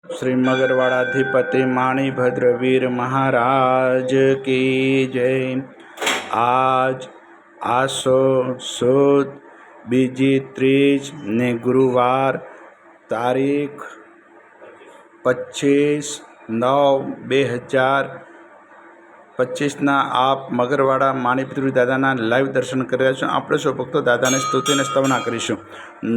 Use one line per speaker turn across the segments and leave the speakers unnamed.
श्री मगरवाड़ाधिपति माणिभद्रवीर महाराज की जय। आज आसो सुद बीजी त्रीज ने गुरुवार तारीख 25/9/2025 आप मगरवाड़ा माणिभद्र दादाना लाइव दर्शन कर रहा छो। આપણે સૌ ભક્તો દાદાને સ્તુતિ અને સ્તવના કરીશું।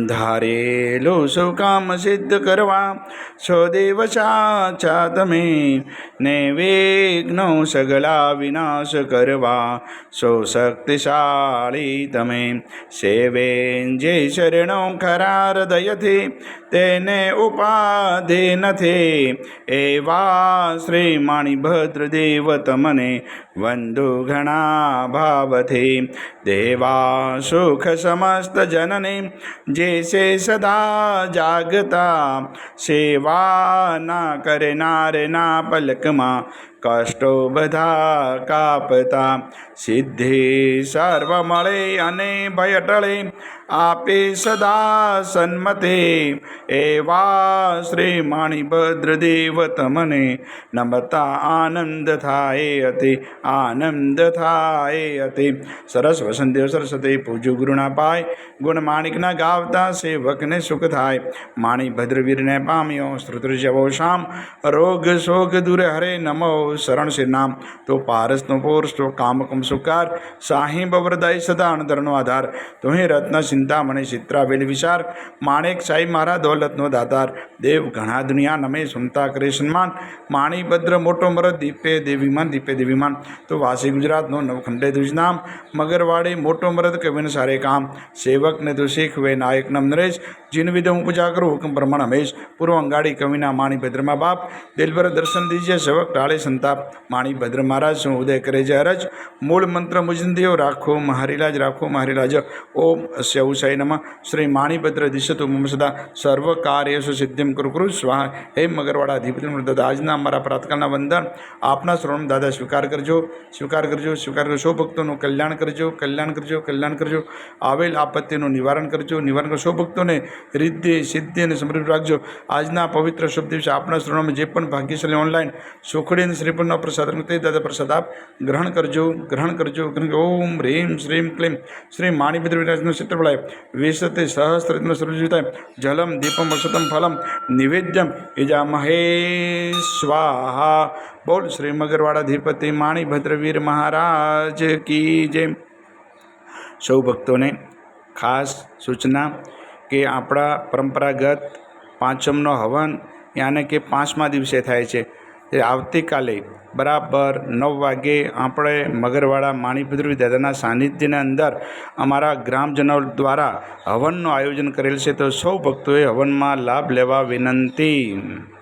ધારેલું સૌ કામ સિદ્ધ કરવા છો દેવ સાચા તમે, ને વિઘ્નો સગલા વિનાશ કરવા છો શક્તિશાળી તમે। સેવેન જે શરણો ખરા હૃદયથી તેને ઉપાધિ નથી, એવા શ્રી માણિભદ્ર દેવ તમને વંદુ ઘણા ભાવથી। દેવા સુખ સમસ્ત જનને जैसे सदा जागता, सेवा ना करनार ना पलक मां कष्टो बधा कापता। सिद्धि सर्व मळे अने भय टळे आपे सदा सन्मते, एवा श्री माणिभद्र देव तमने नमता आनंद थाय अति, आनंद थाय अति। सरस वसंतदेव सरस्वती पूजो गुरुना पाय, गुण माणिकना गावता सेवक ने सुख थाय। माणिभद्र वीर ने पाम्यो श्रुतृ जवो शाम, रोग शोक दूर हरे नमो शरण श्री नाम। तो पारस नो पोरस तो कामकम सुकार, साहिब वरदाय सदा अणधरनो आधार। तो ही रत्न चिंता मणि चित्रा वेल विचार, माणिक साई मारा दौलत नो दातार। देव घना दुनिया नमे सुनता करे सन्मान, माणिभद्र मोटो मरद दीपे देवीमान दीपे देवीमान। तो वासी गुजरात नो नवखंडे दुज नाम, मगरवाड़ी मोटो मरद कविन सारे काम। सेवक ने तो सीख वे नायक नम नरेश, जिन विधि हूँ पूजा करूँ हुक्म प्रमाण हमेश। पूर्व अंगाड़ी कविना माणिभद्र माँ बाप, दिल भर दर्शन दीजिए सेवक टाले संताप। माणिभद्र महाराज सु उदय करे जय अरज, मूल मंत्र मुजिंदियो राखो महारिलाज राखो महारिलाज। ओम अस्य उषाय नमः। श्री माणिभद्र दिशतु मम सदा, सर्व कार्येषु सिद्धिं कुरु कुरु स्वाहा। हे मगरवाड़ा अधिपति दादा, આજના અમારા પ્રાતકાળના વંદન આપના શ્રવણ દાદા સ્વીકાર કરજો, સ્વીકાર કરજો, સ્વીકાર કરજો। સૌ ભક્તોનું કલ્યાણ કરજો, કલ્યાણ કરજો, કલ્યાણ કરજો। આવેલ આપત્તિનું નિવારણ કરજો, નિવારણ કરજો। સૌ ભક્તોને રિદ્ધિ સિદ્ધિ અને સમૃદ્ધિ રાખજો। આજના પવિત્ર શુભ દિવસે આપના શ્રવણમાં જે પણ ભાગ્યશાળી ઓનલાઈન સુખડી અને શ્રીફળનો પ્રસાદ તે દાદા પ્રસાદ આપ ગ્રહણ કરજો, ગ્રહણ કરજો, ગ્રહણ કરજો। ઓમ હ્રીમ શ્રીમ ક્લીમ શ્રી માણિભદ્ર વિરાજનો ચિત્રફળાય વિશતે સહસ્ત્રનો સર્વજીતાય જલમ દીપમ વસતમ ફલમ નિવેદ્યમ યજામહે स्वाहा। बोल श्री मगरवाड़ाधिपति माणिभद्र वीर महाराज की जय। सौ भक्तों ने खास सूचना कि आपड़ा परंपरागत पांचमनो हवन यानी कि 5मा दिवसे थाय छे। आवती काले बराबर 9 वागे આપણે મગરવાડા માણિભદ્ર દાદાના સાનિધ્યના અંદર અમારા ગ્રામજનો દ્વારા હવનનું આયોજન કરેલ છે। તો સૌ ભક્તોએ હવનમાં લાભ લેવા વિનંતી।